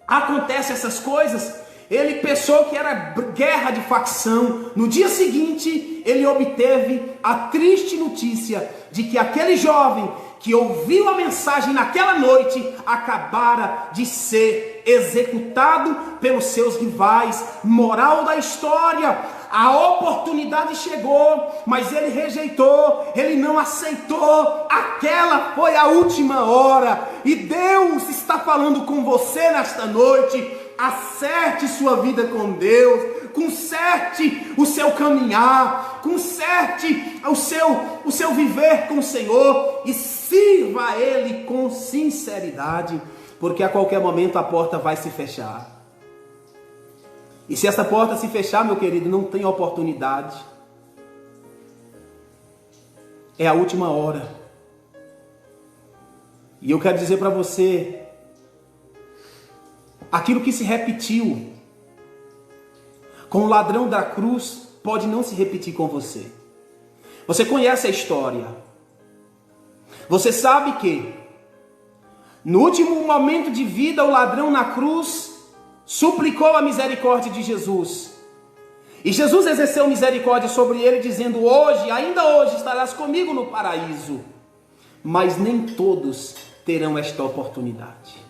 acontece essas coisas, ele pensou que era guerra de facção. No dia seguinte, ele obteve a triste notícia de que aquele jovem que ouviu a mensagem naquela noite acabara de ser executado pelos seus rivais. Moral da história: a oportunidade chegou, mas ele rejeitou, ele não aceitou. Aquela foi a última hora, e Deus está falando com você nesta noite. Acerte sua vida com Deus, conserte o seu caminhar, conserte o seu viver com o Senhor, e sirva a Ele com sinceridade, porque a qualquer momento a porta vai se fechar. E se essa porta se fechar, meu querido, não tem oportunidade. É a última hora. E eu quero dizer para você, aquilo que se repetiu com o ladrão da cruz pode não se repetir com você. Você conhece a história. Você sabe que No último momento de vida, o ladrão na cruz suplicou a misericórdia de Jesus. E Jesus exerceu misericórdia sobre ele, dizendo: hoje, ainda hoje, estarás comigo no paraíso. Mas nem todos terão esta oportunidade.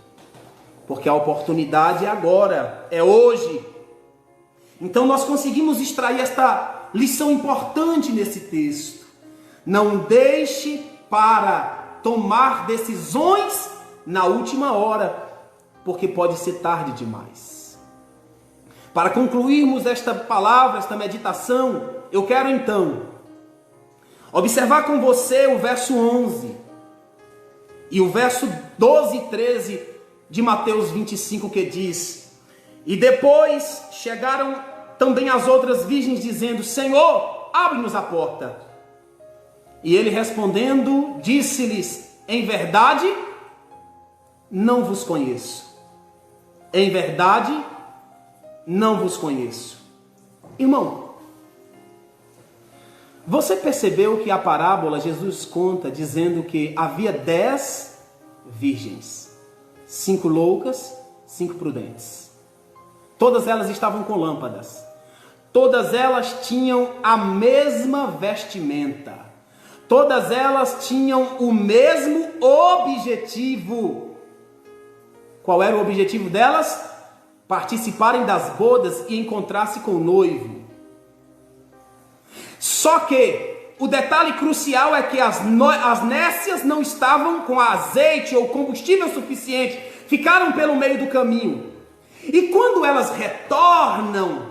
Porque a oportunidade é agora, é hoje. Então nós conseguimos extrair esta lição importante nesse texto. Não deixe para tomar decisões na última hora, porque pode ser tarde demais. Para concluirmos esta palavra, esta meditação, eu quero então observar com você o verso 11 e o verso 12 e 13 de Mateus 25, que diz: e depois chegaram também as outras virgens, dizendo: Senhor, abre-nos a porta. E ele respondendo, disse-lhes: em verdade, não vos conheço. Em verdade, não vos conheço. Irmão, você percebeu que a parábola Jesus conta dizendo que havia 10 virgens, 5 loucas, 5 prudentes. Todas elas estavam com lâmpadas. Todas elas tinham a mesma vestimenta. Todas elas tinham o mesmo objetivo. Qual era o objetivo delas? Participarem das bodas e encontrar-se com o noivo. Só que o detalhe crucial é que as nécias não estavam com azeite ou combustível suficiente, ficaram pelo meio do caminho. E quando elas retornam,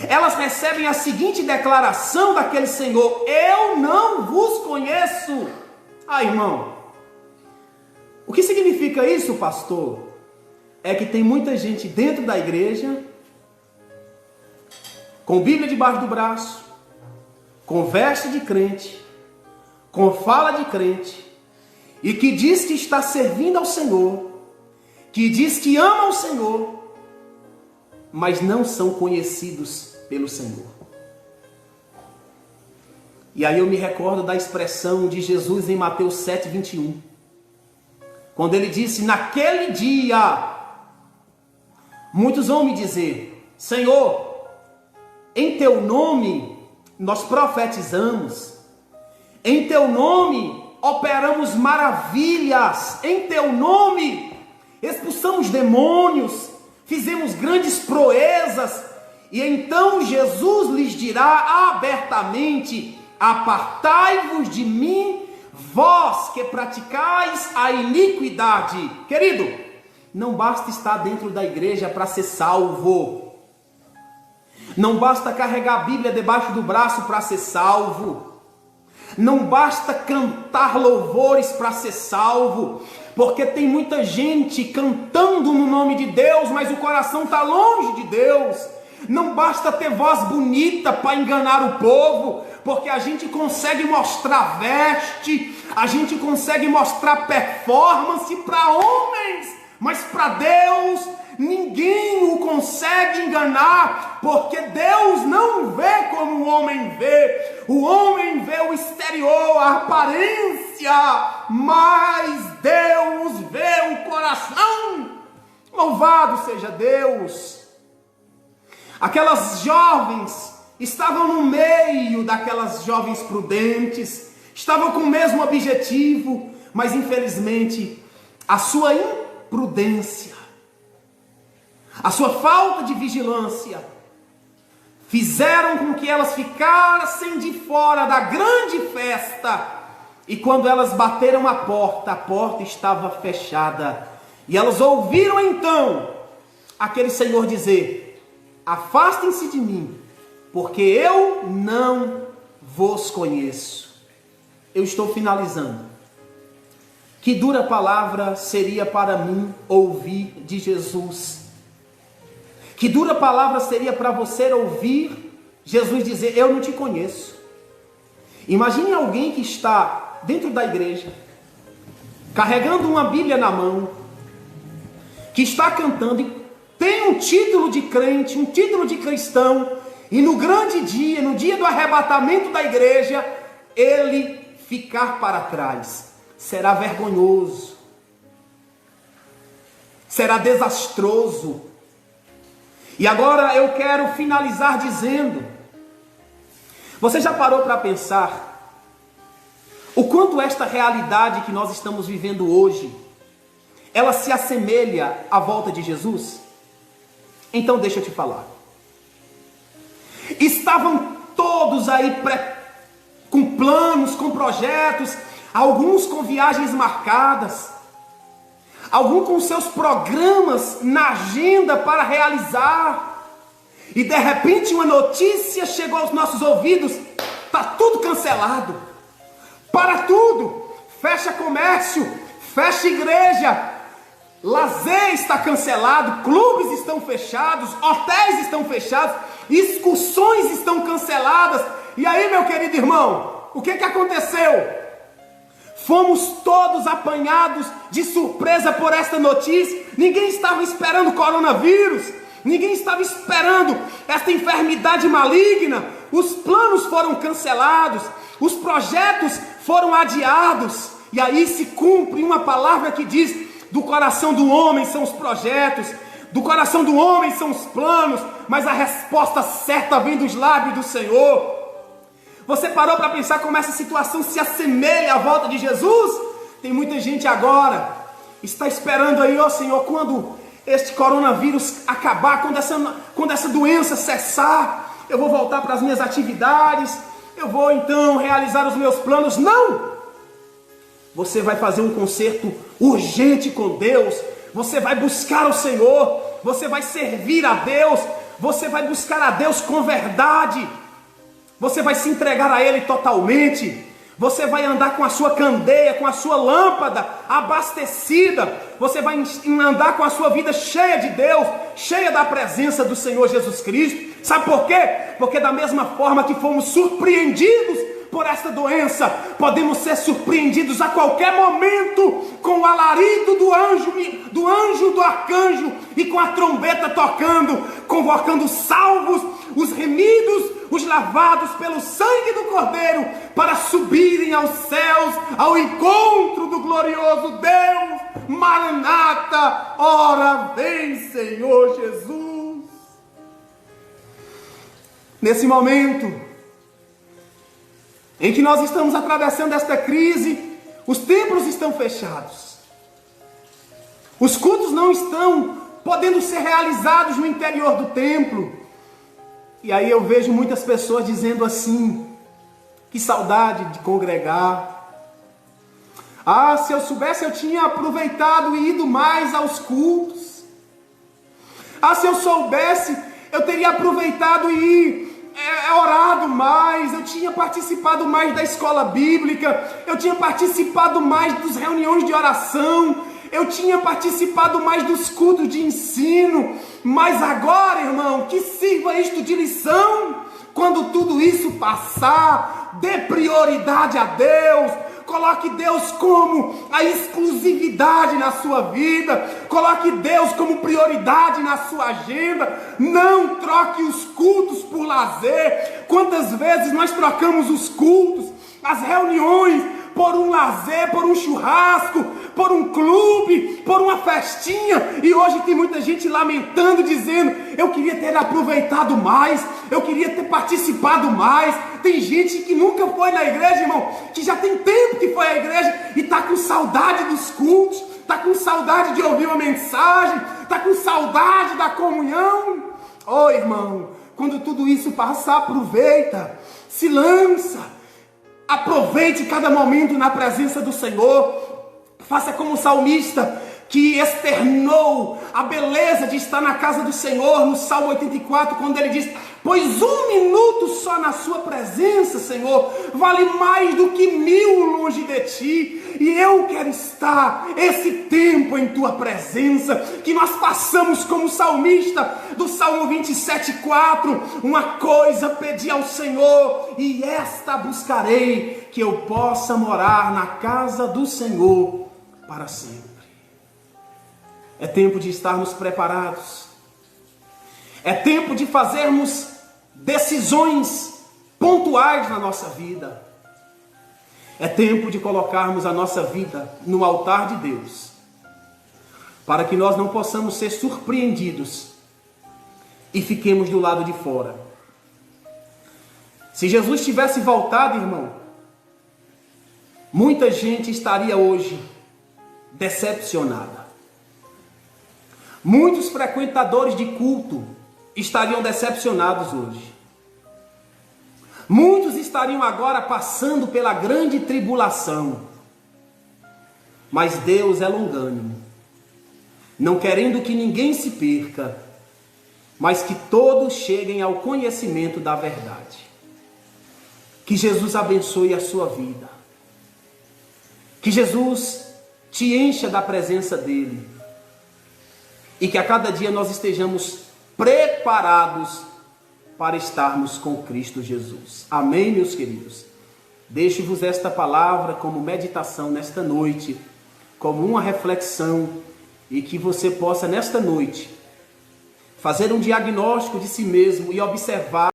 elas recebem a seguinte declaração daquele Senhor: eu não vos conheço. Ah, irmão, o que significa isso, pastor? É que tem muita gente dentro da igreja, com Bíblia debaixo do braço, com veste de crente, com fala de crente, e que diz que está servindo ao Senhor, que diz que ama o Senhor, mas não são conhecidos pelo Senhor. E aí eu me recordo da expressão de Jesus em Mateus 7:21, quando ele disse: naquele dia, muitos vão me dizer: Senhor, em teu nome nós profetizamos, em teu nome operamos maravilhas, em teu nome expulsamos demônios, fizemos grandes proezas. E então Jesus lhes dirá abertamente: apartai-vos de mim, vós que praticais a iniquidade. Querido, não basta estar dentro da igreja para ser salvo. Não basta carregar a Bíblia debaixo do braço para ser salvo. Não basta cantar louvores para ser salvo. Porque tem muita gente cantando no nome de Deus, mas o coração está longe de Deus. Não basta ter voz bonita para enganar o povo, porque a gente consegue mostrar veste, a gente consegue mostrar performance para homens, mas para Deus ninguém o consegue enganar, porque Deus não vê como o homem vê. O homem vê o exterior, a aparência, mas Deus vê o coração. Louvado seja Deus. Aquelas jovens estavam no meio daquelas jovens prudentes, estavam com o mesmo objetivo, mas infelizmente a sua imprudência, a sua falta de vigilância, fizeram com que elas ficassem de fora da grande festa. E quando elas bateram a porta estava fechada. E elas ouviram então aquele Senhor dizer: afastem-se de mim, porque eu não vos conheço. Eu estou finalizando. Que dura palavra seria para mim ouvir de Jesus. Que dura palavra seria para você ouvir Jesus dizer: eu não te conheço. Imagine alguém que está dentro da igreja, carregando uma Bíblia na mão, que está cantando e tem um título de crente, um título de cristão, e no grande dia, no dia do arrebatamento da igreja, ele ficar para trás. Será vergonhoso. será desastroso. E agora eu quero finalizar dizendo: você já parou para pensar o quanto esta realidade que nós estamos vivendo hoje, ela se assemelha à volta de Jesus? Então deixa eu te falar. Estavam todos aí com planos, com projetos, alguns com viagens marcadas, alguns com seus programas na agenda para realizar, e de repente uma notícia chegou aos nossos ouvidos: está tudo cancelado, para tudo, fecha comércio, fecha igreja, lazer está cancelado, clubes estão fechados, hotéis estão fechados, excursões estão canceladas. E aí, meu querido irmão, o que aconteceu? Fomos todos apanhados de surpresa por esta notícia. Ninguém estava esperando o coronavírus, ninguém estava esperando esta enfermidade maligna. Os planos foram cancelados, os projetos foram adiados. E aí se cumpre uma palavra que diz: do coração do homem são os projetos, do coração do homem são os planos, mas a resposta certa vem dos lábios do Senhor. Você parou para pensar como essa situação se assemelha à volta de Jesus? Tem muita gente agora está esperando aí: ó Senhor, quando este coronavírus acabar, quando essa doença cessar, eu vou voltar para as minhas atividades, eu vou então realizar os meus planos. Não! Você vai fazer um concerto urgente com Deus, você vai buscar o Senhor, você vai servir a Deus, você vai buscar a Deus com verdade, você vai se entregar a Ele totalmente, você vai andar com a sua candeia, com a sua lâmpada abastecida, você vai andar com a sua vida cheia de Deus, cheia da presença do Senhor Jesus Cristo. Sabe por quê? Porque da mesma forma que fomos surpreendidos por esta doença, podemos ser surpreendidos a qualquer momento com o alarido do anjo, do arcanjo, e com a trombeta tocando, convocando os salvos, os remidos, os lavados pelo sangue do Cordeiro, para subirem aos céus, ao encontro do glorioso Deus. Maranata, ora vem, Senhor Jesus. Nesse momento em que nós estamos atravessando esta crise, os templos estão fechados, os cultos não estão podendo ser realizados no interior do templo. E aí eu vejo muitas pessoas dizendo assim: que saudade de congregar. Ah, se eu soubesse, eu tinha aproveitado e ido mais aos cultos. Ah, se eu soubesse, eu teria aproveitado e orado mais, eu tinha participado mais da escola bíblica, eu tinha participado mais das reuniões de oração, eu tinha participado mais dos cultos de ensino. Mas agora, irmão, que sirva isto de lição. Quando tudo isso passar, dê prioridade a Deus, coloque Deus como a exclusividade na sua vida, coloque Deus como prioridade na sua agenda, não troque os cultos por lazer. Quantas vezes nós trocamos os cultos, as reuniões, por um lazer, por um churrasco, por um clube, por uma festinha, e hoje tem muita gente lamentando, dizendo: eu queria ter aproveitado mais, eu queria ter participado mais. Tem gente que nunca foi na igreja, irmão, que já tem tempo que foi à igreja e está com saudade dos cultos, está com saudade de ouvir uma mensagem, está com saudade da comunhão. Oh, irmão, quando tudo isso passar, aproveita, se lança, aproveite cada momento na presença do Senhor. Faça como o salmista, que externou a beleza de estar na casa do Senhor, no Salmo 84, quando ele diz: pois um minuto só na sua presença, Senhor, vale mais do que 1000 longe de ti. E eu quero estar esse tempo em tua presença, que nós passamos como salmista do Salmo 27:4, uma coisa pedi ao Senhor, e esta buscarei, que eu possa morar na casa do Senhor para sempre. É tempo de estarmos preparados, é tempo de fazermos decisões pontuais na nossa vida, é tempo de colocarmos a nossa vida no altar de Deus, para que nós não possamos ser surpreendidos e fiquemos do lado de fora. Se Jesus tivesse voltado, irmão, muita gente estaria hoje decepcionada. Muitos frequentadores de culto estariam decepcionados hoje. Muitos estariam agora passando pela grande tribulação. Mas Deus é longânimo, não querendo que ninguém se perca, mas que todos cheguem ao conhecimento da verdade. Que Jesus abençoe a sua vida. Que Jesus te encha da presença dele. E que a cada dia nós estejamos preparados para estarmos com Cristo Jesus. Amém, meus queridos? Deixo-vos esta palavra como meditação nesta noite, como uma reflexão, e que você possa nesta noite fazer um diagnóstico de si mesmo e observar